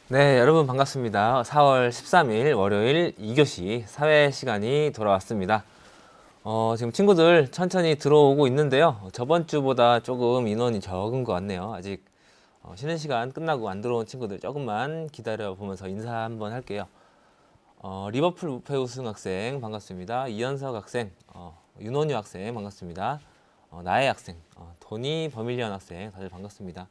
네, 여러분 반갑습니다. 4월 13일 월요일 2교시 사회 시간이 돌아왔습니다. 지금 친구들 천천히 들어오고 있는데요. 저번 주보다 조금 인원이 적은 것 같네요. 아직 쉬는 시간 끝나고 안 들어온 친구들 조금만 기다려 보면서 인사 한번 할게요. 리버풀 무패 우승 학생 반갑습니다. 이현석 학생, 윤원유 학생 반갑습니다. 나혜 학생, 도니 버밀리언 학생 다들 반갑습니다.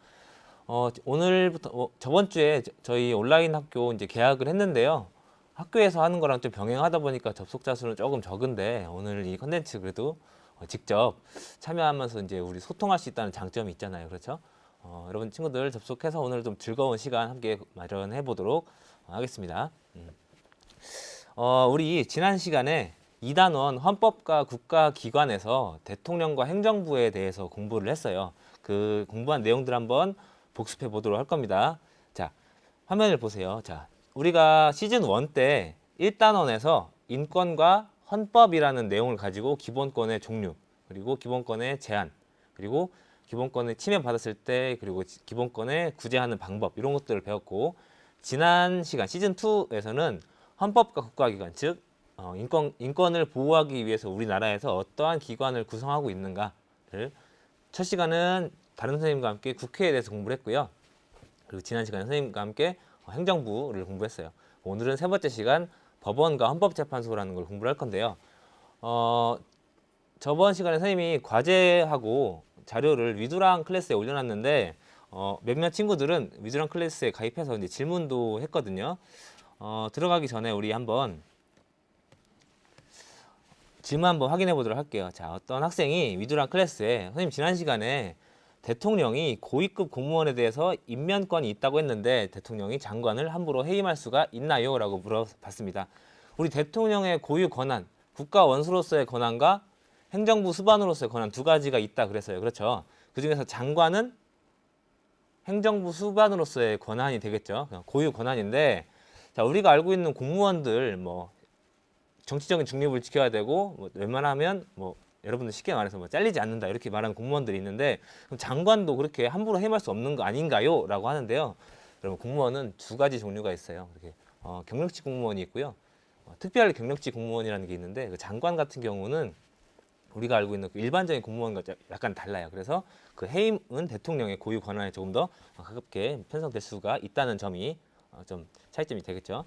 오늘부터 저번 주에 저희 온라인 학교 이제 개학을 했는데요. 학교에서 하는 거랑 좀 병행하다 보니까 접속자 수는 조금 적은데 오늘 이 컨텐츠 그래도 직접 참여하면서 이제 우리 소통할 수 있다는 장점이 있잖아요. 그렇죠? 여러분 친구들 접속해서 오늘 좀 즐거운 시간 함께 마련해 보도록 하겠습니다. 우리 지난 시간에 2단원 헌법과 국가기관에서 대통령과 행정부에 대해서 공부를 했어요. 그 공부한 내용들 한번 복습해 보도록 할 겁니다. 자, 화면을 보세요. 자, 우리가 시즌 1 때 1단원에서 인권과 헌법이라는 내용을 가지고 기본권의 종류, 그리고 기본권의 제한, 그리고 기본권을 침해받았을 때, 그리고 기본권을 구제하는 방법 이런 것들을 배웠고, 지난 시간 시즌 2에서는 헌법과 국가기관, 즉 인권을 보호하기 위해서 우리나라에서 어떠한 기관을 구성하고 있는가를 첫 시간은 다른 선생님과 함께 국회에 대해서 공부를 했고요. 그리고 지난 시간에 선생님과 함께 행정부를 공부했어요. 오늘은 세 번째 시간 법원과 헌법재판소라는 걸 공부를 할 건데요. 저번 시간에 선생님이 과제하고 자료를 위두랑 클래스에 올려놨는데 몇몇 친구들은 위두랑 클래스에 가입해서 이제 질문도 했거든요. 들어가기 전에 우리 한번 질문 한번 확인해 보도록 할게요. 자, 어떤 학생이 위두랑 클래스에 선생님 지난 시간에 대통령이 고위급 공무원에 대해서 임면권이 있다고 했는데 대통령이 장관을 함부로 해임할 수가 있나요? 라고 물어봤습니다. 우리 대통령의 고유 권한, 국가 원수로서의 권한과 행정부 수반으로서의 권한 두 가지가 있다 그랬어요. 그렇죠? 그 중에서 장관은 행정부 수반으로서의 권한이 되겠죠. 고유 권한인데, 자, 우리가 알고 있는 공무원들 뭐 정치적인 중립을 지켜야 되고 뭐 웬만하면 뭐 여러분들 쉽게 말해서 뭐 잘리지 않는다 이렇게 말하는 공무원들이 있는데, 그럼 장관도 그렇게 함부로 해임할 수 없는 거 아닌가요? 라고 하는데요. 여러분 공무원은 두 가지 종류가 있어요. 이렇게 경력직 공무원이 있고요. 특별 경력직 공무원이라는 게 있는데, 그 장관 같은 경우는 우리가 알고 있는 그 일반적인 공무원과 약간 달라요. 그래서 그 해임은 대통령의 고유 권한에 조금 더 가깝게 편성될 수가 있다는 점이 좀 차이점이 되겠죠.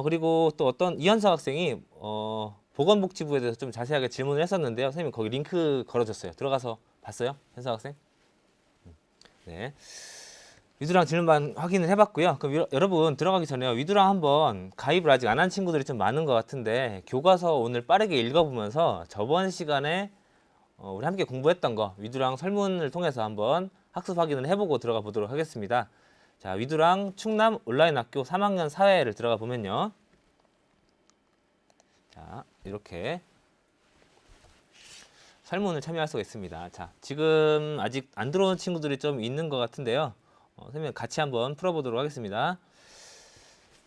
그리고 또 어떤 이현석 학생이 보건복지부에 대해서 좀 자세하게 질문을 했었는데요. 선생님 거기 링크 걸어줬어요. 들어가서 봤어요? 현석 학생? 네. 위두랑 질문만 확인을 해봤고요. 그럼 여러분 들어가기 전에 위두랑 한번 가입을 아직 안 한 친구들이 좀 많은 것 같은데, 교과서 오늘 빠르게 읽어보면서 저번 시간에 우리 함께 공부했던 거 위두랑 설문을 통해서 한번 학습 확인을 해보고 들어가 보도록 하겠습니다. 자, 위두랑 충남 온라인 학교 3학년 사회를 들어가 보면요. 자, 이렇게 설문을 참여할 수가 있습니다. 자, 지금 아직 안 들어온 친구들이 좀 있는 것 같은데요. 선생님 같이 한번 풀어보도록 하겠습니다.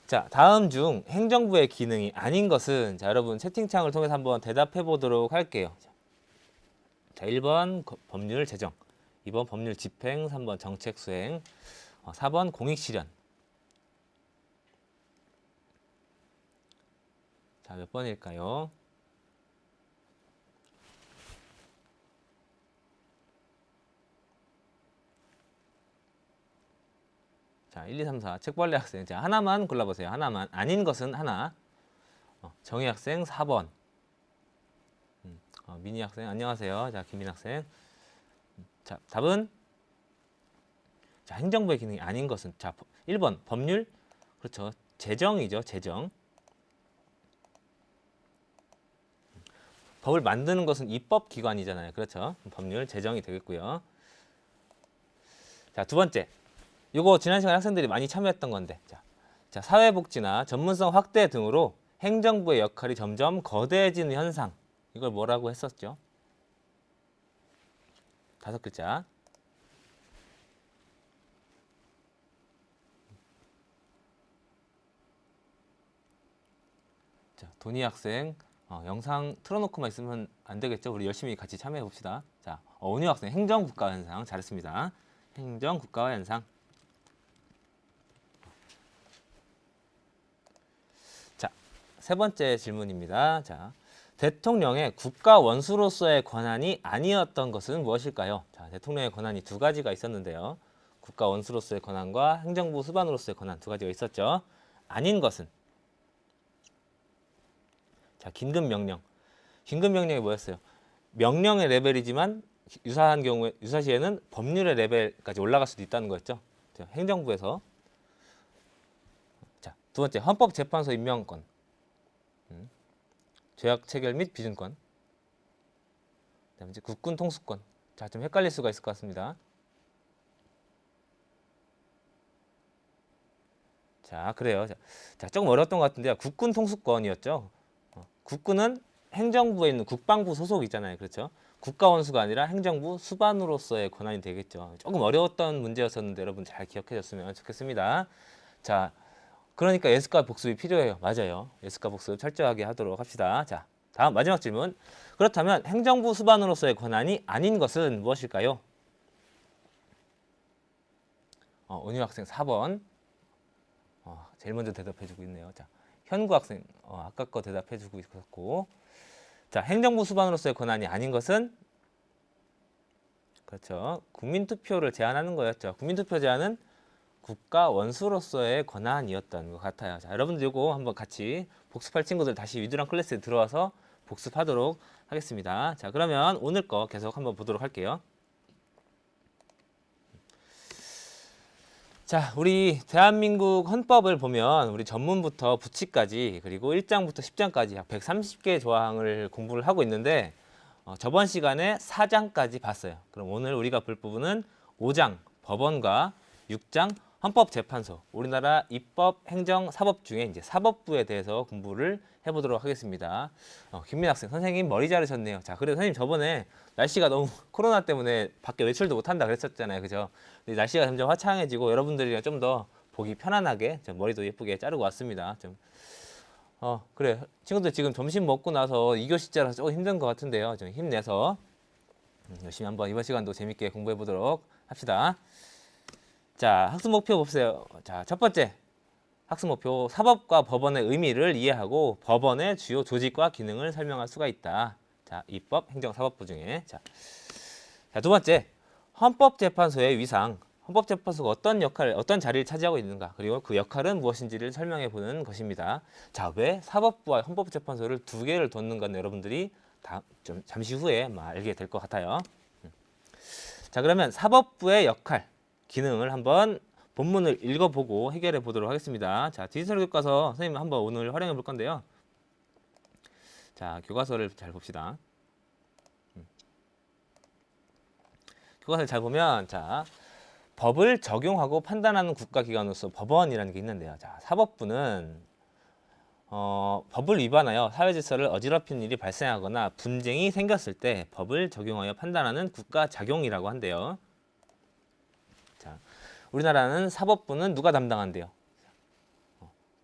자, 다음 중 행정부의 기능이 아닌 것은, 자, 여러분 채팅창을 통해서 한번 대답해 보도록 할게요. 자, 1번 법률 제정, 2번 법률 집행, 3번 정책 수행, 4번 공익 실현. 자, 몇 번일까요? 자, 1, 2, 3, 4. 책벌레 학생. 자, 하나만 골라보세요. 하나만. 아닌 것은 하나. 정희 학생 4번. 미니 학생 안녕하세요. 자, 김민 학생. 자, 답은, 자, 행정부의 기능이 아닌 것은, 자, 1번 법률. 그렇죠. 제정이죠. 제정. 법을 만드는 것은 입법기관이잖아요. 그렇죠. 법률 제정이 되겠고요. 자, 두 번째. 요거 지난 시간에 학생들이 많이 참여했던 건데, 자, 사회복지나 전문성 확대 등으로 행정부의 역할이 점점 거대해지는 현상. 이걸 뭐라고 했었죠? 5글자. 자, 도니 학생, 영상 틀어놓고만 있으면 안 되겠죠? 우리 열심히 같이 참여해 봅시다. 자, 온유 학생, 행정국가 현상. 잘했습니다. 행정국가 현상. 세 번째 질문입니다. 자, 대통령의 국가 원수로서의 권한이 아니었던 것은 무엇일까요? 자, 대통령의 권한이 두 가지가 있었는데요. 국가 원수로서의 권한과 행정부 수반으로서의 권한 두 가지가 있었죠. 아닌 것은 자, 긴급 명령. 긴급 명령이 뭐였어요? 명령의 레벨이지만 유사한 경우에 유사시에는 법률의 레벨까지 올라갈 수도 있다는 거였죠. 행정부에서. 자, 두 번째 헌법재판소 임명권, 죄악 체결 및 비준권. 그다음에 이제 국군 통수권. 자, 좀 헷갈릴 수가 있을 것 같습니다. 자, 그래요. 자, 조금 어려웠던 것 같은데요. 국군 통수권이었죠. 국군은 행정부에 있는 국방부 소속이잖아요. 그렇죠? 국가 원수가 아니라 행정부 수반으로서의 권한이 되겠죠. 조금 어려웠던 문제였었는데 여러분 잘 기억해 줬으면 좋겠습니다. 자, 그러니까 예습과 복습이 필요해요. 맞아요. 예습과 복습 철저하게 하도록 합시다. 자, 다음 마지막 질문. 그렇다면 행정부 수반으로서의 권한이 아닌 것은 무엇일까요? 은유 학생 4번. 제일 먼저 대답해주고 있네요. 자, 현구 학생 아까 거 대답해주고 있었고, 자, 행정부 수반으로서의 권한이 아닌 것은 그렇죠. 국민투표를 제한하는 거였죠. 국민투표 제한은 국가 원수로서의 권한이었던 것 같아요. 자, 여러분들 이거 한번 같이 복습할 친구들 다시 위드랑 클래스에 들어와서 복습하도록 하겠습니다. 자, 그러면 오늘 거 계속 한번 보도록 할게요. 자, 우리 대한민국 헌법을 보면 우리 전문부터 부치까지 그리고 1장부터 10장까지 약 130개의 조항을 공부를 하고 있는데 저번 시간에 4장까지 봤어요. 그럼 오늘 우리가 볼 부분은 5장 법원과 6장 헌법재판소, 우리나라 입법, 행정, 사법 중에 이제 사법부에 대해서 공부를 해보도록 하겠습니다. 김민 학생, 선생님 머리 자르셨네요. 자, 그래도 선생님 저번에 날씨가 너무 코로나 때문에 밖에 외출도 못한다 그랬었잖아요. 그죠? 근데 날씨가 점점 화창해지고 여러분들이랑 좀 더 보기 편안하게 좀 머리도 예쁘게 자르고 왔습니다. 좀 그래. 친구들 지금 점심 먹고 나서 2교시째라서 조금 힘든 것 같은데요. 좀 힘내서 열심히 한번 이번 시간도 재밌게 공부해 보도록 합시다. 자, 학습 목표 보세요. 자, 첫 번째 학습 목표, 사법과 법원의 의미를 이해하고 법원의 주요 조직과 기능을 설명할 수가 있다. 자, 입법, 행정, 사법부 중에. 자, 두 번째, 헌법재판소의 위상. 헌법재판소가 어떤 역할, 어떤 자리를 차지하고 있는가, 그리고 그 역할은 무엇인지를 설명해 보는 것입니다. 자, 왜 사법부와 헌법재판소를 두 개를 뒀는가는 여러분들이 좀 잠시 후에 알게 될 것 같아요. 자, 그러면 사법부의 역할, 기능을 한번 본문을 읽어보고 해결해 보도록 하겠습니다. 자, 디지털 교과서 선생님 한번 오늘 활용해 볼 건데요. 자, 교과서를 잘 봅시다. 교과서를 잘 보면, 자, 법을 적용하고 판단하는 국가기관으로서 법원이라는 게 있는데요. 자, 사법부는 법을 위반하여 사회질서를 어지럽히는 일이 발생하거나 분쟁이 생겼을 때 법을 적용하여 판단하는 국가작용이라고 한대요. 자, 우리나라는 사법부는 누가 담당한대요?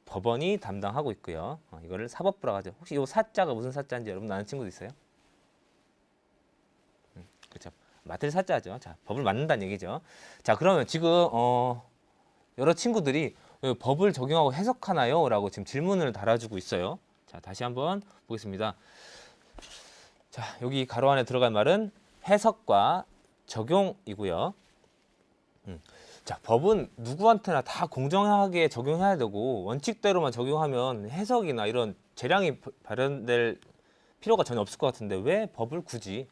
법원이 담당하고 있고요. 이거를 사법부라고 하죠. 혹시 이 사자가 무슨 사자인지 여러분 아는 친구도 있어요? 그렇죠. 맡을 사자죠. 자, 법을 맡는다는 얘기죠. 자, 그러면 지금 여러 친구들이 법을 적용하고 해석하나요? 라고 지금 질문을 달아주고 있어요. 자, 다시 한번 보겠습니다. 자, 여기 가로 안에 들어갈 말은 해석과 적용이고요. 자, 법은 누구한테나 다 공정하게 적용해야 되고 원칙대로만 적용하면 해석이나 이런 재량이 발현될 필요가 전혀 없을 것 같은데 왜 법을 굳이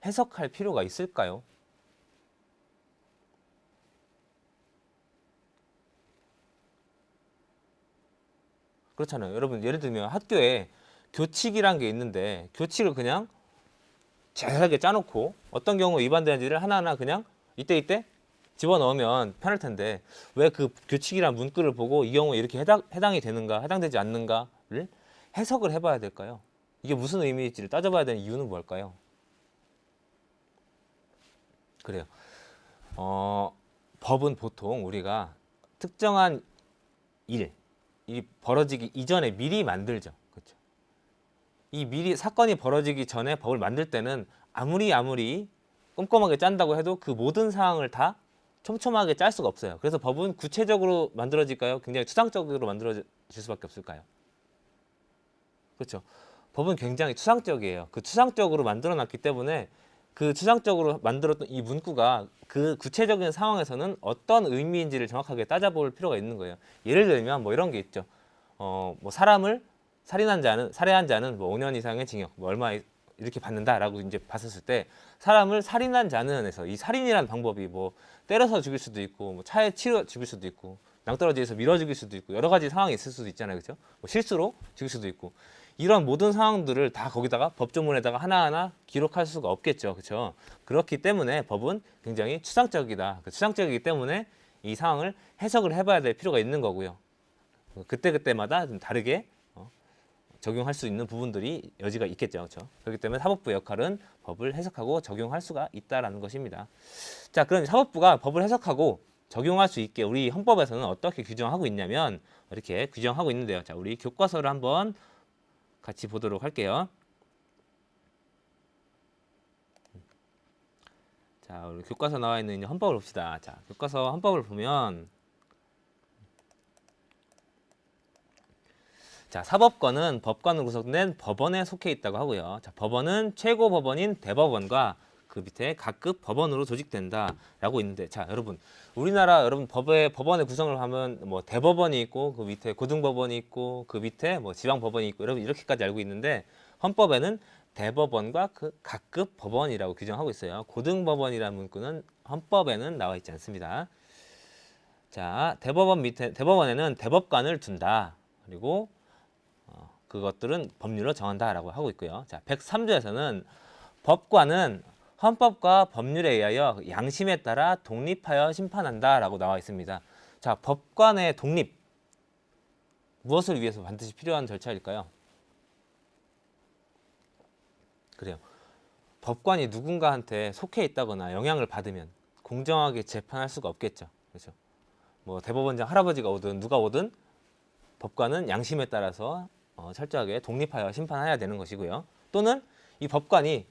해석할 필요가 있을까요? 그렇잖아요. 여러분 예를 들면 학교에 교칙이란 게 있는데 교칙을 그냥 자세하게 짜놓고 어떤 경우 위반되는지를 하나하나 그냥 이때 집어넣으면 편할 텐데 왜 그 교칙이란 문구를 보고 이 경우에 이렇게 해당이 되는가 해당되지 않는가를 해석을 해봐야 될까요? 이게 무슨 의미일지를 따져봐야 되는 이유는 뭘까요? 그래요. 법은 보통 우리가 특정한 일이 벌어지기 이전에 미리 만들죠. 그렇죠? 이 미리 사건이 벌어지기 전에 법을 만들 때는 아무리 꼼꼼하게 짠다고 해도 그 모든 사항을 다 촘촘하게 짤 수가 없어요. 그래서 법은 구체적으로 만들어질까요? 굉장히 추상적으로 만들어질 수밖에 없을까요? 그렇죠. 법은 굉장히 추상적이에요. 그 추상적으로 만들어놨기 때문에 그 추상적으로 만들었던 이 문구가 그 구체적인 상황에서는 어떤 의미인지를 정확하게 따져볼 필요가 있는 거예요. 예를 들면 뭐 이런 게 있죠. 뭐 사람을 살해한 자는 뭐 5년 이상의 징역, 뭐 얼마 이렇게 받는다라고 이제 봤었을 때 사람을 살인한 자는에서 이 살인이라는 방법이 뭐 때려서 죽일 수도 있고 뭐 차에 치러 죽일 수도 있고 낭떠러지에서 밀어 죽일 수도 있고 여러 가지 상황이 있을 수도 있잖아요, 그렇죠? 뭐 실수로 죽일 수도 있고 이런 모든 상황들을 다 거기다가 법조문에다가 하나하나 기록할 수가 없겠죠, 그렇죠? 그렇기 때문에 법은 굉장히 추상적이다. 추상적이기 때문에 이 상황을 해석을 해봐야 될 필요가 있는 거고요. 그때그때마다 좀 다르게 적용할 수 있는 부분들이 여지가 있겠죠. 그렇죠? 그렇기 때문에 사법부의 역할은 법을 해석하고 적용할 수가 있다라는 것입니다. 자, 그럼 사법부가 법을 해석하고 적용할 수 있게 우리 헌법에서는 어떻게 규정하고 있냐면 이렇게 규정하고 있는데요. 자, 우리 교과서를 한번 같이 보도록 할게요. 자, 우리 교과서 나와 있는 헌법을 봅시다. 자, 교과서 헌법을 보면 자, 사법권은 법관으로 구성된 법원에 속해 있다고 하고요. 자, 법원은 최고 법원인 대법원과 그 밑에 각급 법원으로 조직된다라고 있는데, 자, 여러분, 우리나라 여러분 법원의 구성을 하면 뭐 대법원이 있고 그 밑에 고등법원이 있고 그 밑에 뭐 지방법원이 있고 여러분 이렇게까지 알고 있는데 헌법에는 대법원과 그 각급 법원이라고 규정하고 있어요. 고등법원이라는 문구는 헌법에는 나와 있지 않습니다. 자, 대법원에는 대법관을 둔다. 그리고 그것들은 법률로 정한다라고 하고 있고요. 자, 103조에서는 법관은 헌법과 법률에 의하여 양심에 따라 독립하여 심판한다라고 나와 있습니다. 자, 법관의 독립 무엇을 위해서 반드시 필요한 절차일까요? 그래요. 법관이 누군가한테 속해 있다거나 영향을 받으면 공정하게 재판할 수가 없겠죠. 그렇죠? 뭐 대법원장 할아버지가 오든 누가 오든 법관은 양심에 따라서 철저하게 독립하여 심판해야 되는 것이고요. 또는 이 법관이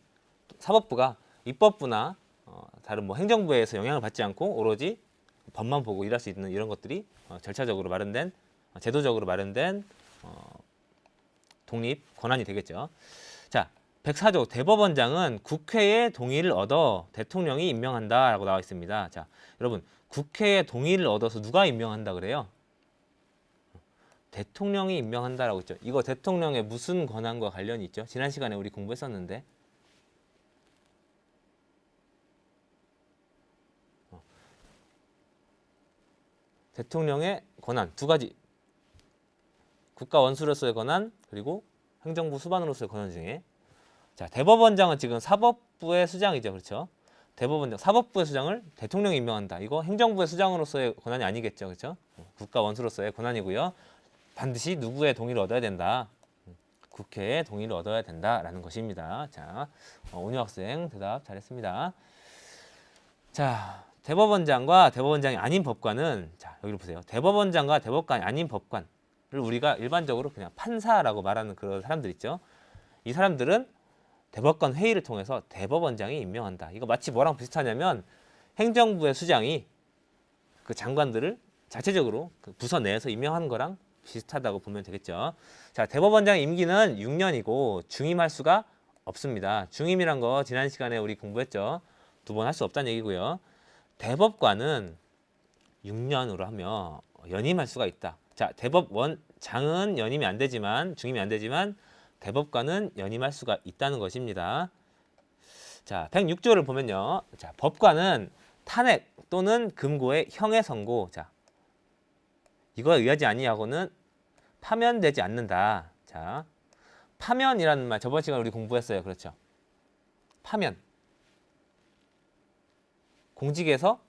사법부가 입법부나 다른 뭐 행정부에서 영향을 받지 않고 오로지 법만 보고 일할 수 있는 이런 것들이 절차적으로 마련된 제도적으로 마련된 독립 권한이 되겠죠. 자, 104조 대법원장은 국회의 동의를 얻어 대통령이 임명한다라고 나와 있습니다. 자, 여러분 국회의 동의를 얻어서 누가 임명한다 그래요? 대통령이 임명한다라고 했죠. 이거 대통령의 무슨 권한과 관련이 있죠? 지난 시간에 우리 공부했었는데. 대통령의 권한 두 가지. 국가 원수로서의 권한 그리고 행정부 수반으로서의 권한 중에 자, 대법원장은 지금 사법부의 수장이죠. 그렇죠? 대법원장 사법부의 수장을 대통령이 임명한다. 이거 행정부의 수장으로서의 권한이 아니겠죠. 그렇죠? 국가 원수로서의 권한이고요. 반드시 누구의 동의를 얻어야 된다. 국회의 동의를 얻어야 된다라는 것입니다. 자, 온유 학생 대답 잘했습니다. 자, 대법원장과 대법원장이 아닌 법관은 자, 여기를 보세요. 대법원장과 대법관이 아닌 법관을 우리가 일반적으로 그냥 판사라고 말하는 그런 사람들 있죠. 이 사람들은 대법관 회의를 통해서 대법원장이 임명한다. 이거 마치 뭐랑 비슷하냐면 행정부의 수장이 그 장관들을 자체적으로 그 부서 내에서 임명하는 거랑 비슷하다고 보면 되겠죠. 자, 대법원장 임기는 6년이고 중임할 수가 없습니다. 중임이란 거 지난 시간에 우리 공부했죠. 두 번 할 수 없다는 얘기고요. 대법관은 6년으로 하며 연임할 수가 있다. 자, 대법원장은 연임이 안 되지만 중임이 안 되지만 대법관은 연임할 수가 있다는 것입니다. 자, 106조를 보면요. 자, 법관은 탄핵 또는 금고의 형해 선고. 자, 이거에 의하지 아니하고는 파면되지 않는다. 자, 파면이라는 말 저번 시간에 우리 공부했어요. 그렇죠? 파면. 공직에서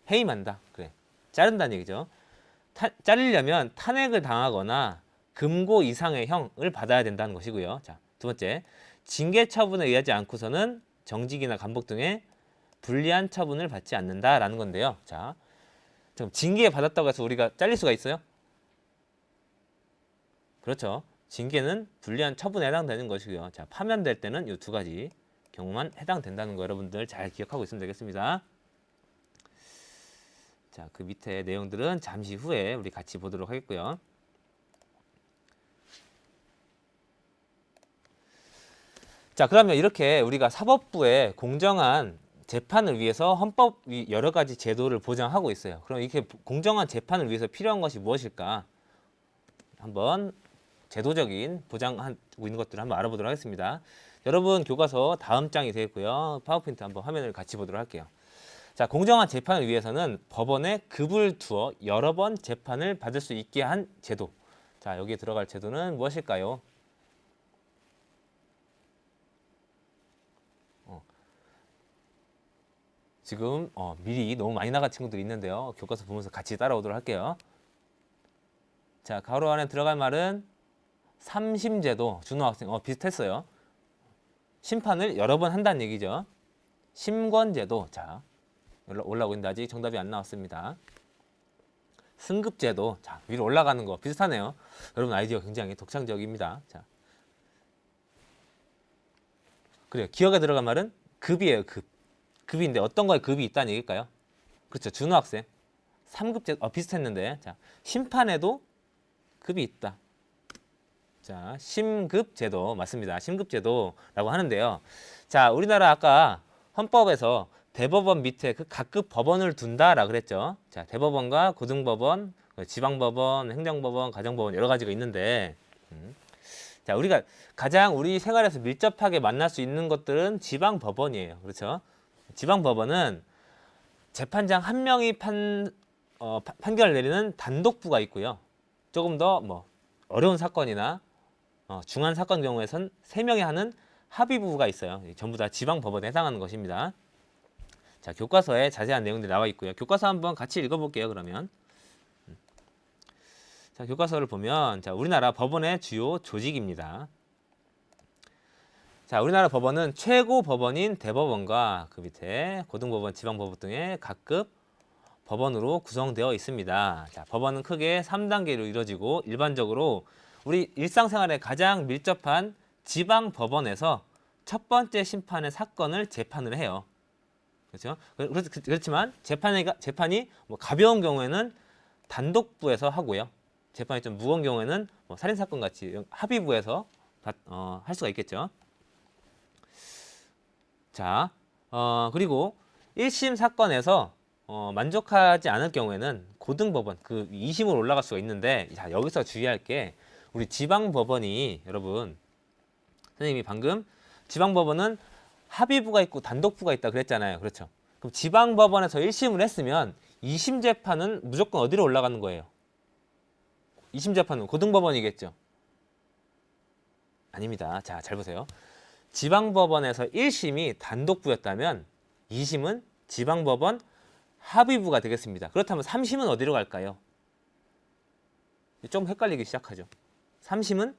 해임한다. 그래. 자른다는 얘기죠. 자르려면 탄핵을 당하거나 금고 이상의 형을 받아야 된다는 것이고요. 자, 두 번째. 징계 처분에 의하지 않고서는 정직이나 감복 등의 불리한 처분을 받지 않는다라는 건데요. 자, 그럼 징계 받았다고 해서 우리가 잘릴 수가 있어요? 그렇죠. 징계는 불리한 처분에 해당되는 것이고요. 자, 파면될 때는 이 두 가지 경우만 해당된다는 거 여러분들 잘 기억하고 있으면 되겠습니다. 자, 그 밑에 내용들은 잠시 후에 우리 같이 보도록 하겠고요. 자, 그러면 이렇게 우리가 사법부의 공정한 재판을 위해서 헌법이 여러 가지 제도를 보장하고 있어요. 그럼 이렇게 공정한 재판을 위해서 필요한 것이 무엇일까? 한번 제도적인 보장하고 있는 것들을 한번 알아보도록 하겠습니다. 여러분 교과서 다음 장이 되어 있고요. 파워포인트 한번 화면을 같이 보도록 할게요. 자, 공정한 재판을 위해서는 법원에 급을 두어 여러 번 재판을 받을 수 있게 한 제도. 자, 여기에 들어갈 제도는 무엇일까요? 지금 미리 너무 많이 나간 친구들이 있는데요. 교과서 보면서 같이 따라오도록 할게요. 자, 가로 안에 들어갈 말은 삼심제도. 준호 학생 비슷했어요. 심판을 여러 번 한다는 얘기죠. 심권제도. 자, 올라오고 있는데 아직 정답이 안 나왔습니다. 승급제도. 자, 위로 올라가는 거 비슷하네요. 여러분 아이디어 굉장히 독창적입니다. 자, 그래요. 기억에 들어간 말은 급이에요. 급. 급인데 어떤 거에 급이 있다는 얘기일까요? 그렇죠. 준호 학생. 3급제 비슷했는데. 자, 심판에도 급이 있다. 자, 심급제도 맞습니다. 심급제도라고 하는데요. 자, 우리나라 아까 헌법에서 대법원 밑에 그 각급 법원을 둔다라 그랬죠. 자, 대법원과 고등법원, 지방법원, 행정법원, 가정법원 여러 가지가 있는데, 자, 우리가 가장 우리 생활에서 밀접하게 만날 수 있는 것들은 지방법원이에요. 그렇죠? 지방법원은 재판장 한 명이 판결을 내리는 단독부가 있고요. 조금 더 뭐 어려운 사건이나 중한 사건 경우에선 3명이 하는 합의부가 있어요. 전부 다 지방법원에 해당하는 것입니다. 자, 교과서에 자세한 내용들이 나와 있고요. 교과서 한번 같이 읽어볼게요. 그러면 자, 교과서를 보면 자, 우리나라 법원의 주요 조직입니다. 자, 우리나라 법원은 최고 법원인 대법원과 그 밑에 고등법원, 지방법원 등의 각급 법원으로 구성되어 있습니다. 자, 법원은 크게 3단계로 이루어지고 일반적으로 우리 일상생활에 가장 밀접한 지방법원에서 첫 번째 심판의 사건을 재판을 해요. 그렇죠? 그렇지만 재판이 뭐 가벼운 경우에는 단독부에서 하고요. 재판이 좀 무거운 경우에는 뭐 살인사건 같이 합의부에서 할 수가 있겠죠. 자, 그리고 1심 사건에서 만족하지 않을 경우에는 고등법원, 그 2심으로 올라갈 수가 있는데, 자, 여기서 주의할 게 우리 지방법원이 여러분, 선생님이 방금 지방법원은 합의부가 있고 단독부가 있다 그랬잖아요. 그렇죠? 그럼 지방법원에서 1심을 했으면 2심 재판은 무조건 어디로 올라가는 거예요? 2심 재판은 고등법원이겠죠? 아닙니다. 자, 잘 보세요. 지방법원에서 1심이 단독부였다면 2심은 지방법원 합의부가 되겠습니다. 그렇다면 3심은 어디로 갈까요? 좀 헷갈리기 시작하죠. 3심은?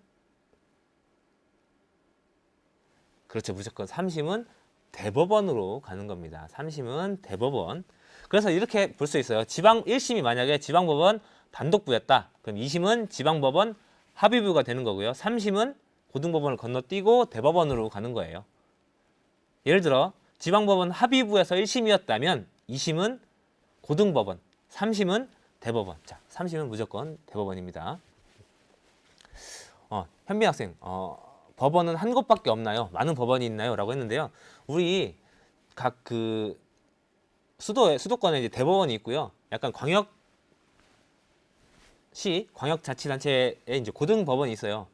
그렇죠. 무조건 3심은 대법원으로 가는 겁니다. 3심은 대법원. 그래서 이렇게 볼 수 있어요. 1심이 만약에 지방법원 단독부였다. 그럼 2심은 지방법원 합의부가 되는 거고요. 3심은 고등법원을 건너뛰고 대법원으로 가는 거예요. 예를 들어 지방법원 합의부에서 1심이었다면 2심은 고등법원, 3심은 대법원. 자, 3심은 무조건 대법원입니다. 현빈 학생, 법원은 한 곳밖에 없나요? 많은 법원이 있나요? 라고 했는데요. 우리 각 그 수도권에 이제 대법원이 있고요. 약간 광역자치단체에 이제 고등법원이 있어요.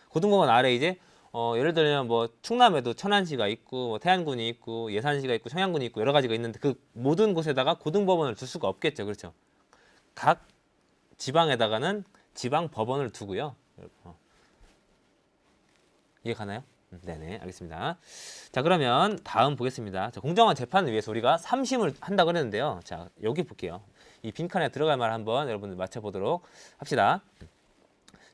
고등법원 아래 이제 예를 들면 뭐 충남에도 천안시가 있고 뭐 태안군이 있고 예산시가 있고 청양군이 있고 여러 가지가 있는데 그 모든 곳에다가 고등법원을 둘 수가 없겠죠. 그렇죠? 각 지방에다가는 지방법원을 두고요. 이해 가나요? 네네, 알겠습니다. 자, 그러면 다음 보겠습니다. 자, 공정한 재판을 위해서 우리가 3심을 한다고 했는데요. 자, 여기 볼게요. 이 빈칸에 들어갈 말 한번 여러분들 맞춰보도록 합시다.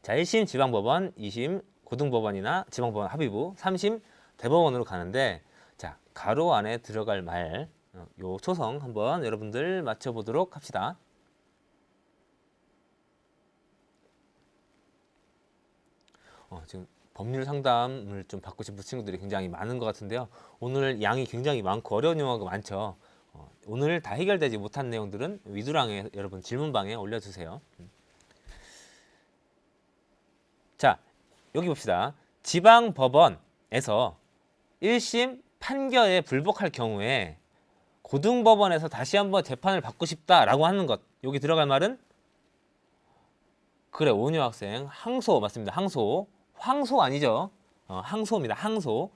자, 1심 지방법원, 2심 고등법원이나 지방법원 합의부, 3심 대법원으로 가는데, 자, 가로 안에 들어갈 말, 요 초성 한번 여러분들 맞춰보도록 합시다. 지금 법률 상담을 좀 받고 싶은 친구들이 굉장히 많은 것 같은데요. 오늘 양이 굉장히 많고 어려운 용어가 많죠. 오늘 다 해결되지 못한 내용들은 위두랑에 여러분 질문방에 올려주세요. 자, 여기 봅시다. 지방법원에서 1심 판결에 불복할 경우에 고등법원에서 다시 한번 재판을 받고 싶다라고 하는 것. 여기 들어갈 말은 그래, 오은유 학생 항소 맞습니다. 항소. 황소 아니죠. 항소입니다. 항소.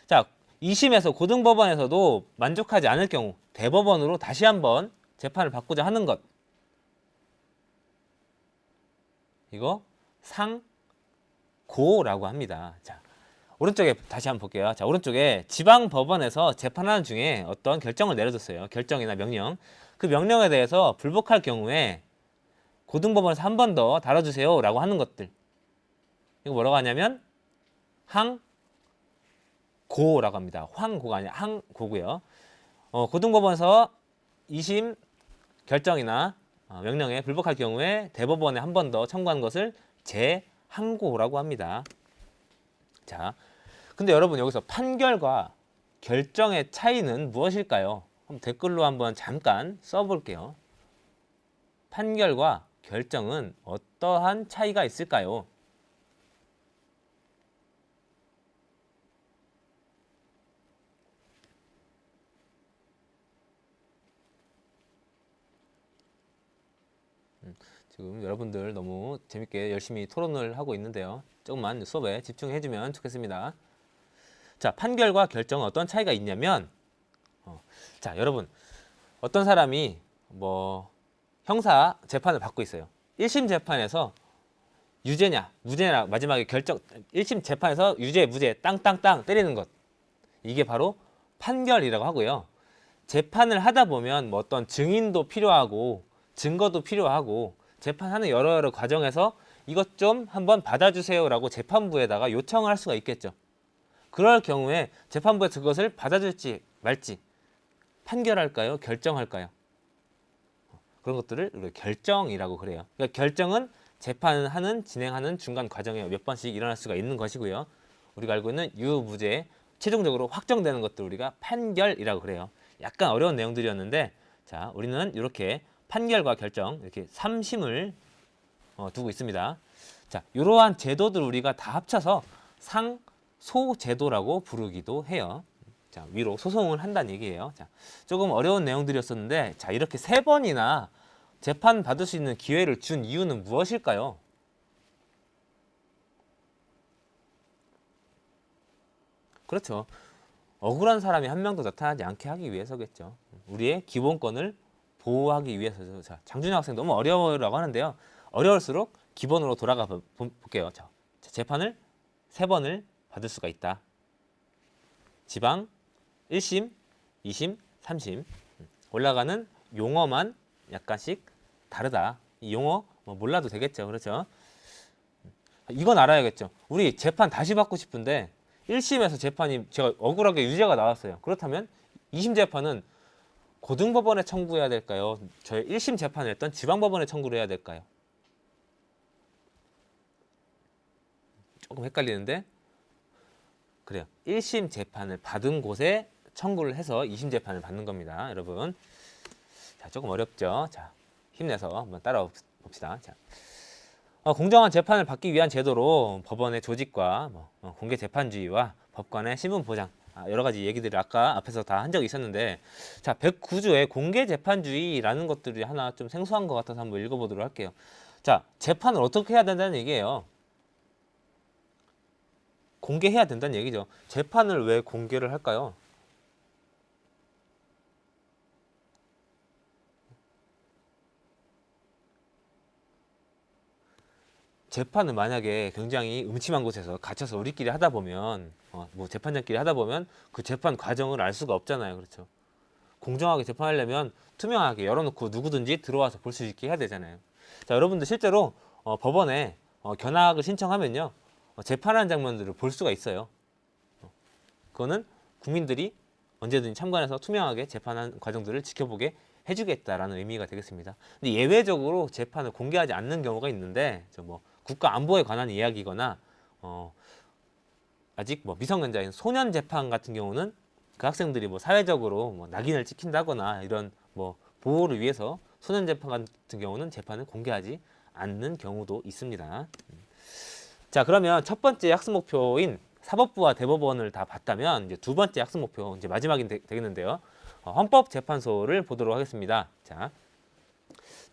자, 2심에서 고등법원에서도 만족하지 않을 경우 대법원으로 다시 한번 재판을 받고자 하는 것. 이거 상고라고 합니다. 자, 오른쪽에 다시 한번 볼게요. 자, 오른쪽에 지방법원에서 재판하는 중에 어떤 결정을 내려줬어요. 결정이나 명령. 그 명령에 대해서 불복할 경우에 고등법원에서 한 번 더 다뤄주세요 라고 하는 것들. 이거 뭐라고 하냐면 항고라고 합니다. 황고가 아니라 항고고요. 고등법원에서 2심 결정이나 명령에 불복할 경우에 대법원에 한 번 더 청구하는 것을 재항고라고 합니다. 자, 근데 여러분 여기서 판결과 결정의 차이는 무엇일까요? 댓글로 한번 잠깐 써볼게요. 판결과 결정은 어떠한 차이가 있을까요? 지금 여러분들 너무 재밌게 열심히 토론을 하고 있는데요. 조금만 수업에 집중해주면 좋겠습니다. 자, 판결과 결정은 어떤 차이가 있냐면, 자, 여러분 어떤 사람이 뭐 형사 재판을 받고 있어요. 1심 재판에서 유죄냐 무죄냐 마지막에 결정 1심 재판에서 유죄 무죄 땅땅땅 때리는 것, 이게 바로 판결이라고 하고요. 재판을 하다 보면 뭐 어떤 증인도 필요하고 증거도 필요하고 재판하는 여러 과정에서 이것 좀 한번 받아주세요라고 재판부에다가 요청을 할 수가 있겠죠. 그럴 경우에 재판부에서 그것을 받아줄지 말지 판결할까요? 결정할까요? 그런 것들을 우리가 결정이라고 그래요. 그러니까 결정은 재판하는 진행하는 중간 과정에 몇 번씩 일어날 수가 있는 것이고요. 우리가 알고 있는 유무죄 최종적으로 확정되는 것들 우리가 판결이라고 그래요. 약간 어려운 내용들이었는데, 자, 우리는 이렇게 판결과 결정 이렇게 3심을 두고 있습니다. 자, 이러한 제도들 우리가 다 합쳐서 상소제도라고 부르기도 해요. 자, 위로 소송을 한다는 얘기예요. 자, 조금 어려운 내용들이었었는데, 자, 이렇게 3번이나 재판 받을 수 있는 기회를 준 이유는 무엇일까요? 그렇죠. 억울한 사람이 한 명도 나타나지 않게 하기 위해서겠죠. 우리의 기본권을 보호하기 위해서죠. 자, 장준영 학생 너무 어려워라고 하는데요. 어려울수록 기본으로 돌아가 볼게요. 자, 재판을 3번을 받을 수가 있다. 지방 1심, 2심, 3심. 올라가는 용어만 약간씩 다르다. 이 용어 뭐 몰라도 되겠죠. 그렇죠? 이건 알아야겠죠. 우리 재판 다시 받고 싶은데 1심에서 재판이 제가 억울하게 유죄가 나왔어요. 그렇다면 2심 재판은 고등법원에 청구해야 될까요? 저희 1심 재판을 했던 지방법원에 청구를 해야 될까요? 조금 헷갈리는데, 그래요. 1심 재판을 받은 곳에 청구를 해서 2심 재판을 받는 겁니다. 여러분. 자, 조금 어렵죠? 자, 힘내서 한번 따라 봅시다. 자, 공정한 재판을 받기 위한 제도로 법원의 조직과 공개 재판주의와 법관의 신분 보장, 여러 가지 얘기들을 아까 앞에서 다 한 적이 있었는데, 자, 109조의 공개 재판주의라는 것들이 하나 좀 생소한 것 같아서 한번 읽어보도록 할게요. 자, 재판을 어떻게 해야 된다는 얘기예요. 공개해야 된다는 얘기죠. 재판을 왜 공개를 할까요? 재판을 만약에 굉장히 음침한 곳에서 갇혀서 우리끼리 하다 보면 뭐 재판장끼리 하다 보면 그 재판 과정을 알 수가 없잖아요. 그렇죠? 공정하게 재판하려면 투명하게 열어놓고 누구든지 들어와서 볼 수 있게 해야 되잖아요. 자, 여러분들 실제로 법원에 견학을 신청하면요, 재판하는 장면들을 볼 수가 있어요. 그거는 국민들이 언제든지 참관해서 투명하게 재판하는 과정들을 지켜보게 해주겠다라는 의미가 되겠습니다. 근데 예외적으로 재판을 공개하지 않는 경우가 있는데, 뭐 국가 안보에 관한 이야기거나 아직 뭐 미성년자인 소년 재판 같은 경우는 그 학생들이 뭐 사회적으로 뭐 낙인을 찍힌다거나 이런 뭐 보호를 위해서 소년 재판 같은 경우는 재판을 공개하지 않는 경우도 있습니다. 자, 그러면 첫 번째 학습 목표인 사법부와 대법원을 다 봤다면 이제 두 번째 학습 목표 이제 마지막이 되겠는데요. 헌법재판소를 보도록 하겠습니다. 자,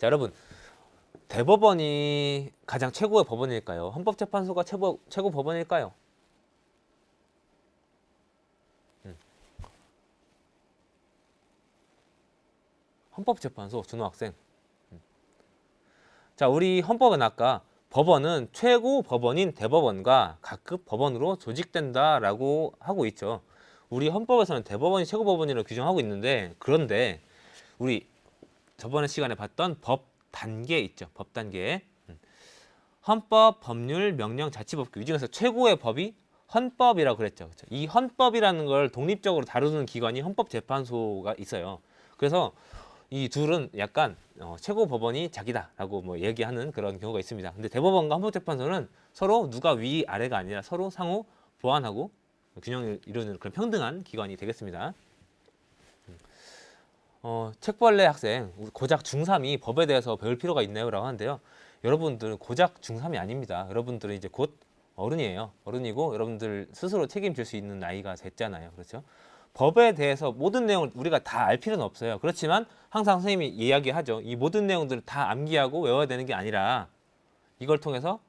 여러분 대법원이 가장 최고의 법원일까요? 헌법재판소가 최고 법원일까요? 헌법재판소 준호학생. 자, 우리 헌법은 아까 법원은 최고 법원인 대법원과 각급 법원으로 조직된다라고 하고 있죠. 우리 헌법에서는 대법원이 최고 법원이라고 규정하고 있는데, 그런데 우리 저번에 시간에 봤던 법 단계 있죠. 법 단계. 헌법, 법률, 명령, 자치법규 이 중에서 최고의 법이 헌법이라고 그랬죠. 그렇죠? 이 헌법이라는 걸 독립적으로 다루는 기관이 헌법재판소가 있어요. 그래서 이 둘은 약간 최고 법원이 자기다라고 뭐 얘기하는 그런 경우가 있습니다. 근데 대법원과 헌법재판소는 서로 누가 위 아래가 아니라 서로 상호 보완하고 균형을 이루는 그런 평등한 기관이 되겠습니다. 책벌레 학생 고작 중3이 법에 대해서 배울 필요가 있나요? 라고 하는데요. 여러분들은 고작 중3이 아닙니다. 여러분들은 이제 곧 어른이에요. 어른이고 여러분들 스스로 책임질 수 있는 나이가 됐잖아요. 그렇죠? 법에 대해서 모든 내용을 우리가 다 알 필요는 없어요. 그렇지만 항상 선생님이 이야기하죠. 이 모든 내용들을 다 암기하고 외워야 되는 게 아니라 이걸 통해서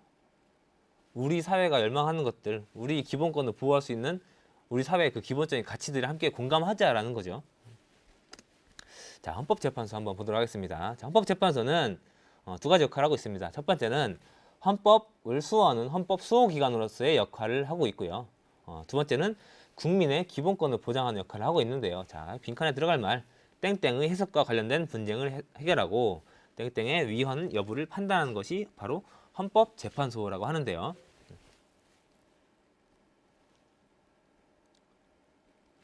우리 사회가 열망하는 것들, 우리 기본권을 보호할 수 있는 우리 사회의 그 기본적인 가치들을 함께 공감하자라는 거죠. 자, 헌법재판소 한번 보도록 하겠습니다. 자, 헌법재판소는 두 가지 역할을 하고 있습니다. 첫 번째는 헌법을 수호하는 헌법 수호기관으로서의 역할을 하고 있고요. 두 번째는 국민의 기본권을 보장하는 역할을 하고 있는데요. 자, 빈칸에 들어갈 말 땡땡의 해석과 관련된 분쟁을 해결하고 땡땡의 위헌 여부를 판단하는 것이 바로 헌법재판소라고 하는데요.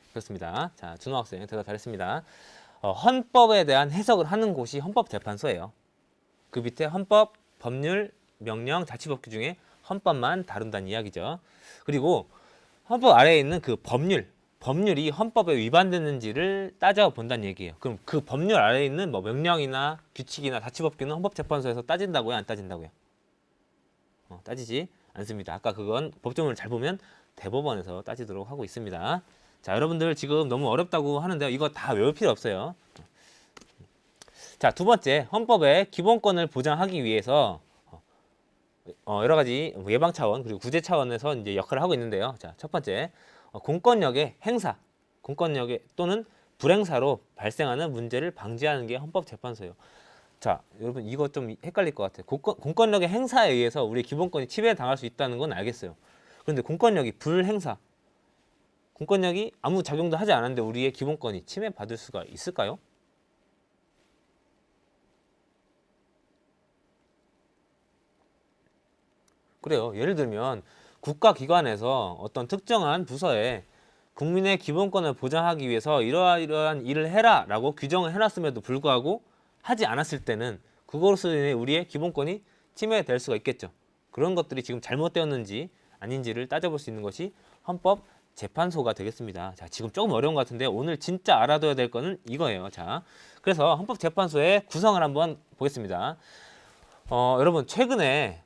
그렇습니다. 자, 준호 학생 대답 잘했습니다. 헌법에 대한 해석을 하는 곳이 헌법재판소예요. 그 밑에 헌법, 법률, 명령, 자치법규 중에 헌법만 다룬다는 이야기죠. 그리고 헌법 아래에 있는 그 법률이 헌법에 위반됐는지를 따져본다는 얘기예요. 그럼 그 법률 아래에 있는 뭐 명령이나 규칙이나 자치법규는 헌법재판소에서 따진다고요? 안 따진다고요? 따지지 않습니다. 아까 그건 법조문을 잘 보면 대법원에서 따지도록 하고 있습니다. 자, 여러분들 지금 너무 어렵다고 하는데요. 이거 다 외울 필요 없어요. 자, 두 번째, 헌법의 기본권을 보장하기 위해서 여러 가지 예방 차원 그리고 구제 차원에서 이제 역할을 하고 있는데요. 자, 첫 번째, 공권력의 행사, 공권력의 또는 불행사로 발생하는 문제를 방지하는 게 헌법재판소예요. 자, 여러분 이거 좀 헷갈릴 것 같아요. 공권력의 행사에 의해서 우리 기본권이 침해당할 수 있다는 건 알겠어요. 그런데 공권력이 불행사, 공권력이 아무 작용도 하지 않았는데 우리의 기본권이 침해받을 수가 있을까요? 그래요. 예를 들면 국가기관에서 어떤 특정한 부서에 국민의 기본권을 보장하기 위해서 이러한 일을 해라 라고 규정을 해놨음에도 불구하고 하지 않았을 때는 그것으로 인해 우리의 기본권이 침해될 수가 있겠죠. 그런 것들이 지금 잘못되었는지 아닌지를 따져볼 수 있는 것이 헌법재판소가 되겠습니다. 자, 지금 조금 어려운 것 같은데 오늘 진짜 알아둬야 될 거는 이거예요. 자, 그래서 헌법재판소의 구성을 한번 보겠습니다. 여러분 최근에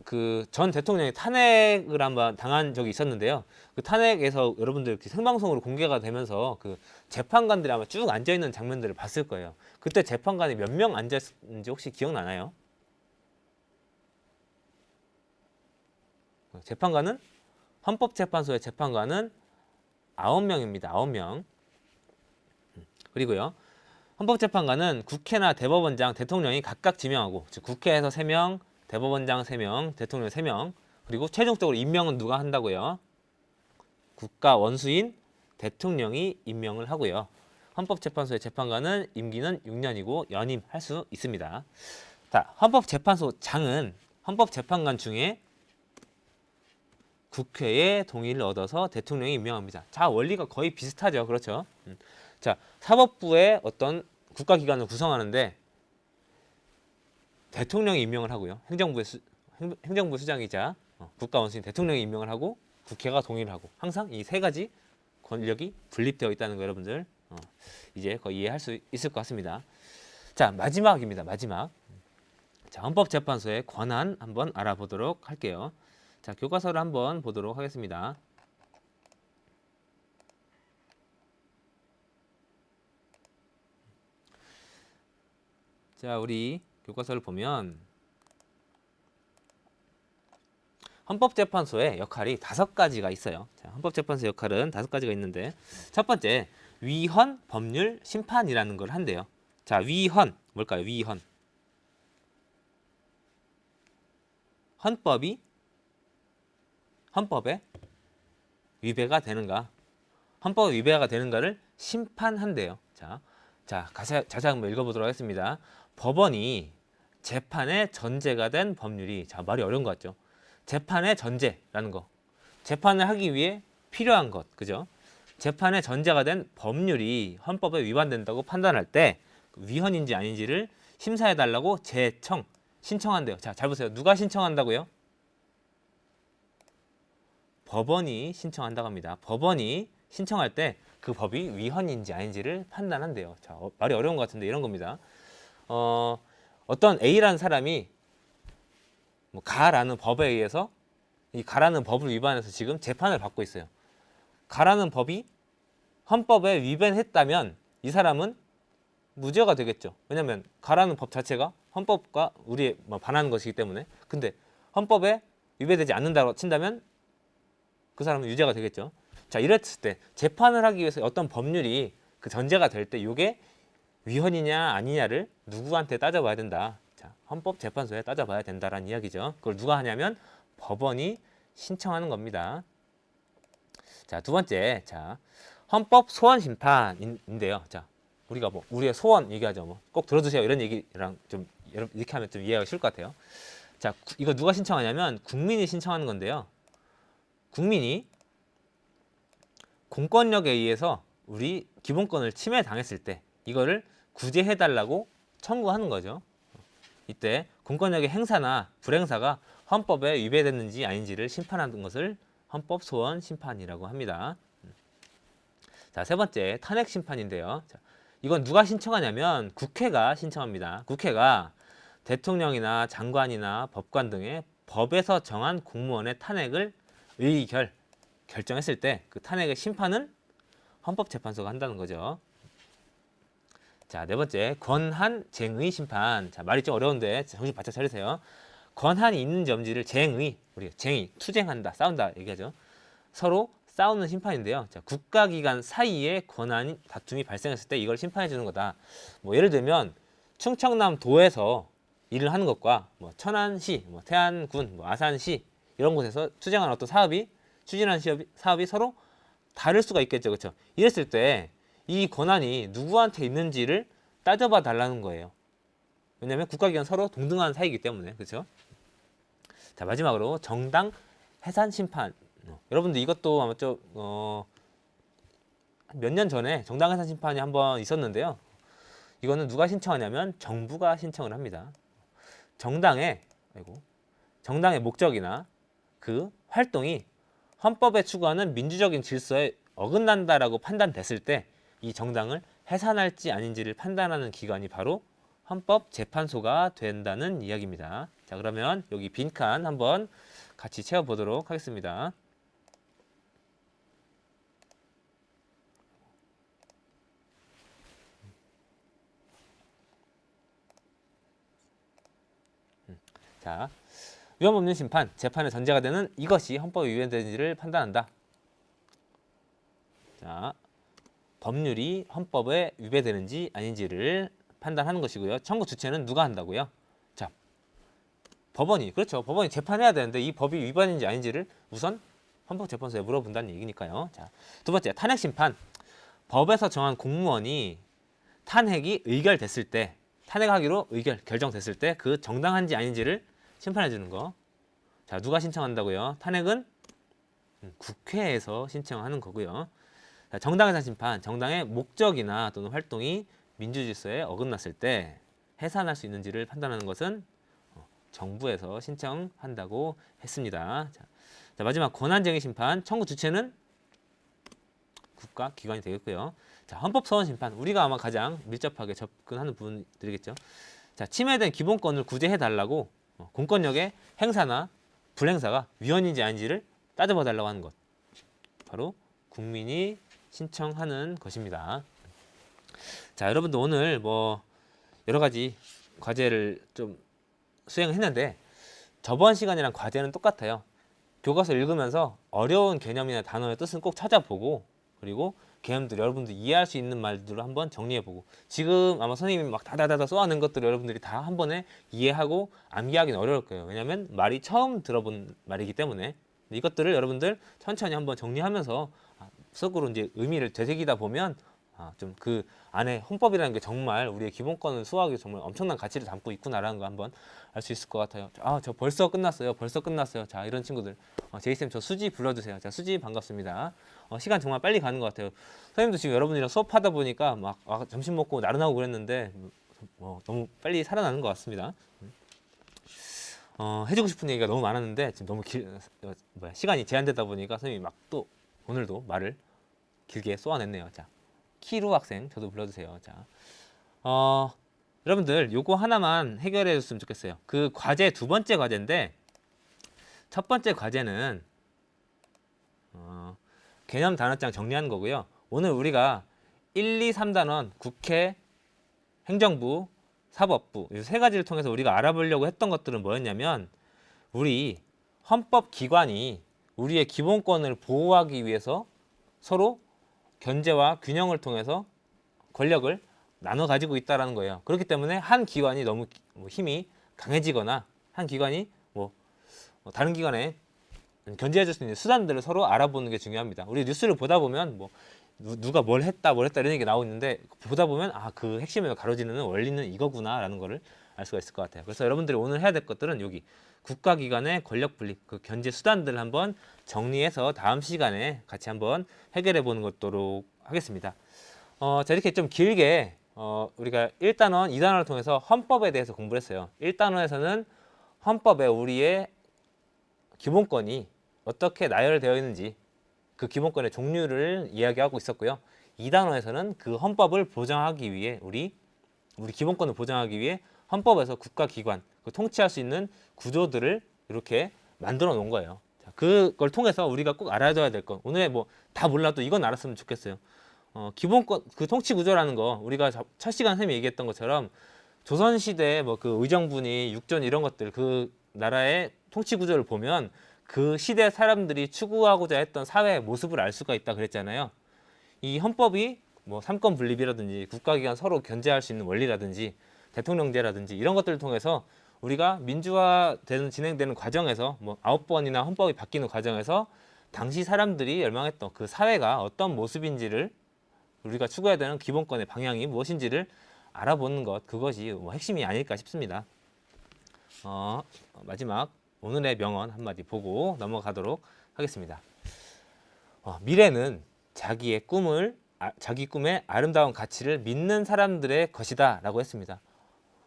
그 전 대통령이 탄핵을 한번 당한 적이 있었는데요. 그 탄핵에서 여러분들 생방송으로 공개가 되면서 그 재판관들이 아마 쭉 앉아 있는 장면들을 봤을 거예요. 그때 재판관이 몇 명 앉아 있는지 혹시 기억나나요? 재판관은 헌법재판소의 재판관은 9명입니다. 9명. 그리고요. 헌법재판관은 국회나 대법원장, 대통령이 각각 지명하고 즉 국회에서 3명, 대법원장 3명, 대통령 3명, 그리고 최종적으로 임명은 누가 한다고요? 국가 원수인 대통령이 임명을 하고요. 헌법재판소의 재판관은 임기는 6년이고 연임할 수 있습니다. 자, 헌법재판소장은 헌법재판관 중에 국회의 동의를 얻어서 대통령이 임명합니다. 자, 원리가 거의 비슷하죠. 그렇죠? 자, 사법부의 어떤 국가기관을 구성하는데 대통령이 임명을 하고요. 행정부 수장이자 국가원수인 대통령이 임명을 하고 국회가 동의를 하고 항상 이 세 가지 권력이 분립되어 있다는 거 여러분들 이제 거의 이해할 수 있을 것 같습니다. 자, 마지막입니다. 마지막. 자, 헌법재판소의 권한 한번 알아보도록 할게요. 자, 교과서를 한번 보도록 하겠습니다. 자, 우리 교과서를 보면 헌법재판소의 역할이 5가지가 있어요. 자, 헌법재판소 역할은 5가지가 있는데 첫 번째, 위헌, 법률, 심판이라는 걸 한대요. 자, 위헌 뭘까요? 위헌. 헌법에 위배가 되는가? 헌법에 위배가 되는가를 심판한대요. 자, 자세히 한번 읽어보도록 하겠습니다. 법원이 재판의 전제가 된 법률이, 자, 말이 어려운 것 같죠? 재판의 전제라는 거, 재판을 하기 위해 필요한 것, 그죠? 재판의 전제가 된 법률이 헌법에 위반된다고 판단할 때 위헌인지 아닌지를 심사해달라고 신청한대요. 자, 잘 보세요. 누가 신청한다고요? 법원이 신청한다고 합니다. 법원이 신청할 때 그 법이 위헌인지 아닌지를 판단한대요. 자, 말이 어려운 것 같은데 이런 겁니다. 어떤 A라는 사람이 가라는 법에 의해서 이 가라는 법을 위반해서 지금 재판을 받고 있어요. 가라는 법이 헌법에 위반했다면 이 사람은 무죄가 되겠죠. 왜냐하면 가라는 법 자체가 헌법과 우리의 반하는 것이기 때문에. 근데 헌법에 위배되지 않는다고 친다면 그 사람은 유죄가 되겠죠. 자, 이랬을 때 재판을 하기 위해서 어떤 법률이 그 전제가 될 때 이게 위헌이냐 아니냐를 누구한테 따져봐야 된다. 자, 헌법재판소에 따져봐야 된다라는 이야기죠. 그걸 누가 하냐면 법원이 신청하는 겁니다. 자, 두 번째, 자, 헌법 소원 심판인데요. 자, 우리가 우리의 소원 얘기하죠. 꼭 들어주세요. 이런 얘기랑 좀 이렇게 하면 좀 이해가 쉬울 것 같아요. 자, 이거 누가 신청하냐면 국민이 신청하는 건데요. 국민이 공권력에 의해서 우리 기본권을 침해당했을 때 이거를 구제해달라고 청구하는 거죠. 이때 공권력의 행사나 불행사가 헌법에 위배됐는지 아닌지를 심판하는 것을 헌법 소원 심판이라고 합니다. 자, 세 번째, 탄핵 심판인데요. 자, 이건 누가 신청하냐면 국회가 신청합니다. 국회가 대통령이나 장관이나 법관 등의 법에서 정한 공무원의 탄핵을 결정했을 때 그 탄핵의 심판은 헌법재판소가 한다는 거죠. 자, 네 번째, 권한 쟁의 심판. 자, 말이 좀 어려운데 정신 바짝 차리세요. 권한이 있는지 없는지를 우리가 투쟁한다, 싸운다 얘기하죠. 서로 싸우는 심판인데요. 자, 국가기관 사이에 권한 다툼이 발생했을 때 이걸 심판해 주는 거다. 예를 들면 충청남도에서 일을 하는 것과 천안시, 태안군, 아산시 이런 곳에서 투쟁하는 어떤 추진하는 사업이 서로 다를 수가 있겠죠. 그렇죠? 이랬을 때 이 권한이 누구한테 있는지를 따져봐 달라는 거예요. 왜냐하면 국가기관 서로 동등한 사이이기 때문에. 그렇죠? 자, 마지막으로 정당 해산 심판. 여러분들 이것도 아마 몇 년 전에 정당 해산 심판이 한번 있었는데요. 이거는 누가 신청하냐면 정부가 신청을 합니다. 정당의 목적이나 그 활동이 헌법에 추구하는 민주적인 질서에 어긋난다라고 판단됐을 때 이 정당을 해산할지 아닌지를 판단하는 기관이 바로 헌법재판소가 된다는 이야기입니다. 자, 그러면 여기 빈칸 한번 같이 채워보도록 하겠습니다. 자, 위헌 법률 심판, 재판의 전제가 되는 이것이 헌법에 위반되는지를 판단한다. 자, 법률이 헌법에 위배되는지 아닌지를 판단하는 것이고요. 청구 주체는 누가 한다고요? 자, 법원이, 그렇죠. 법원이 재판해야 되는데 이 법이 위반인지 아닌지를 우선 헌법재판소에 물어본다는 얘기니까요. 자, 두 번째, 탄핵 심판. 법에서 정한 공무원이 탄핵이 의결됐을 때, 탄핵하기로 결정됐을 때 그 정당한지 아닌지를 심판해 주는 거. 자, 누가 신청한다고요? 탄핵은 국회에서 신청하는 거고요. 자, 정당 해산 심판. 정당의 목적이나 또는 활동이 민주질서에 어긋났을 때 해산할 수 있는지를 판단하는 것은 정부에서 신청한다고 했습니다. 자, 마지막 권한쟁의 심판. 청구 주체는 국가기관이 되겠고요. 자, 헌법소원 심판. 우리가 아마 가장 밀접하게 접근하는 부분들이겠죠. 자, 침해된 기본권을 구제해달라고 공권력의 행사나 불행사가 위헌인지 아닌지를 따져봐 달라고 하는 것. 바로 국민이 신청하는 것입니다. 자, 여러분들 오늘 뭐 여러 가지 과제를 좀 수행했는데 저번 시간이랑 과제는 똑같아요. 교과서 읽으면서 어려운 개념이나 단어의 뜻은 꼭 찾아보고, 그리고 개념들 여러분들 이해할 수 있는 말들을 한번 정리해보고, 지금 아마 선생님이 막 다다다다 쏘아낸 것들을 여러분들이 다 한 번에 이해하고 암기하기는 어려울 거예요. 왜냐하면 말이 처음 들어본 말이기 때문에. 이것들을 여러분들 천천히 한번 정리하면서 속으로 이제 의미를 되새기다 보면 좀 그 안에 헌법이라는 게 정말 우리의 기본권을 수호하기 정말 엄청난 가치를 담고 있구나라는 거 한번 알 수 있을 것 같아요. 저 벌써 끝났어요. 벌써 끝났어요. 자, 이런 친구들. 제이쌤 저 수지 불러주세요. 자, 수지 반갑습니다. 시간 정말 빨리 가는 것 같아요. 선생님도 지금 여러분이랑 수업하다 보니까 막 점심 먹고 나른하고 그랬는데 너무 빨리 살아나는 것 같습니다. 해주고 싶은 얘기가 너무 많았는데 지금 너무 시간이 제한되다 보니까 선생님이 막 또 오늘도 말을 길게 쏘아냈네요. 자, 키루 학생 저도 불러주세요. 자, 여러분들 요거 하나만 해결해 줬으면 좋겠어요. 그 과제 두 번째 과제인데, 첫 번째 과제는 개념 단어장 정리하는 거고요. 오늘 우리가 1, 2, 3단원 국회, 행정부, 사법부 이 세 가지를 통해서 우리가 알아보려고 했던 것들은 뭐였냐면, 우리 헌법기관이 우리의 기본권을 보호하기 위해서 서로 견제와 균형을 통해서 권력을 나눠 가지고 있다라는 거예요. 그렇기 때문에 한 기관이 너무 힘이 강해지거나 한 기관이 다른 기관에 견제해줄 수 있는 수단들을 서로 알아보는 게 중요합니다. 우리 뉴스를 보다 보면 누가 뭘 했다 이런 얘기 나오고 있는데, 보다 보면 그 핵심에서 가로지르는 원리는 이거구나라는 거를 알 수가 있을 것 같아요. 그래서 여러분들이 오늘 해야 될 것들은 여기 국가기관의 권력 분립, 그 견제 수단들을 한번 정리해서 다음 시간에 같이 한번 해결해 보는 것도록 하겠습니다. 자, 이렇게 좀 길게 우리가 1단원, 2단원을 통해서 헌법에 대해서 공부를 했어요. 1단원에서는 헌법에 우리의 기본권이 어떻게 나열되어 있는지 그 기본권의 종류를 이야기하고 있었고요. 2단원에서는 그 헌법을 보장하기 위해 우리 기본권을 보장하기 위해 헌법에서 국가기관, 그 통치할 수 있는 구조들을 이렇게 만들어 놓은 거예요. 자, 그걸 통해서 우리가 꼭 알아둬야 될 것, 오늘 다 몰라도 이건 알았으면 좋겠어요. 기본권, 그 통치 구조라는 거, 우리가 첫 시간 선생님이 얘기했던 것처럼 조선시대 그 의정분이 육전 이런 것들, 그 나라의 통치 구조를 보면 그 시대 사람들이 추구하고자 했던 사회의 모습을 알 수가 있다 그랬잖아요. 이 헌법이 삼권 분립이라든지 국가기관 서로 견제할 수 있는 원리라든지 대통령제라든지 이런 것들을 통해서 우리가 민주화되는 진행되는 과정에서 9번이나 헌법이 바뀌는 과정에서 당시 사람들이 열망했던 그 사회가 어떤 모습인지를, 우리가 추구해야 되는 기본권의 방향이 무엇인지를 알아보는 것, 그것이 핵심이 아닐까 싶습니다. 마지막 오늘의 명언 한마디 보고 넘어가도록 하겠습니다. 미래는 자기 꿈의 아름다운 가치를 믿는 사람들의 것이다 라고 했습니다.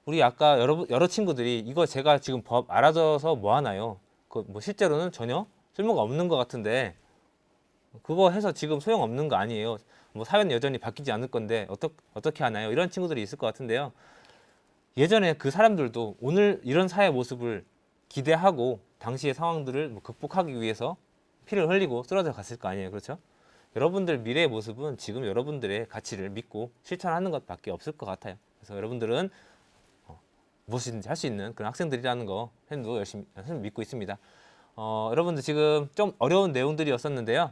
우리 아까 여러 친구들이 이거 제가 지금 법 알아둬서 뭐 하나요? 실제로는 전혀 쓸모가 없는 것 같은데 그거 해서 지금 소용없는 거 아니에요. 사회는 여전히 바뀌지 않을 건데 어떻게 하나요? 이런 친구들이 있을 것 같은데요. 예전에 그 사람들도 오늘 이런 사회 모습을 기대하고 당시의 상황들을 극복하기 위해서 피를 흘리고 쓰러져 갔을 거 아니에요. 그렇죠? 여러분들 미래의 모습은 지금 여러분들의 가치를 믿고 실천하는 것밖에 없을 것 같아요. 그래서 여러분들은 무엇이든지 할 수 있는 그런 학생들이라는 거 선생님도 열심히 믿고 있습니다. 여러분들 지금 좀 어려운 내용들이었었는데요.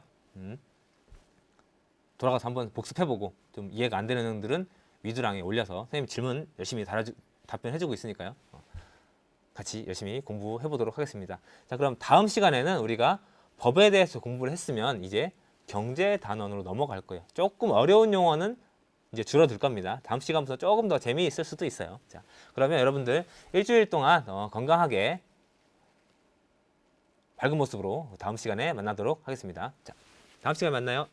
돌아가서 한번 복습해보고 좀 이해가 안 되는 내용들은 위두랑에 올려서 선생님 질문 열심히 답변해주고 있으니까요. 같이 열심히 공부해보도록 하겠습니다. 자, 그럼 다음 시간에는 우리가 법에 대해서 공부를 했으면 이제 경제 단원으로 넘어갈 거예요. 조금 어려운 용어는 이제 줄어들 겁니다. 다음 시간부터 조금 더 재미있을 수도 있어요. 자, 그러면 여러분들 일주일 동안 건강하게 밝은 모습으로 다음 시간에 만나도록 하겠습니다. 자, 다음 시간에 만나요.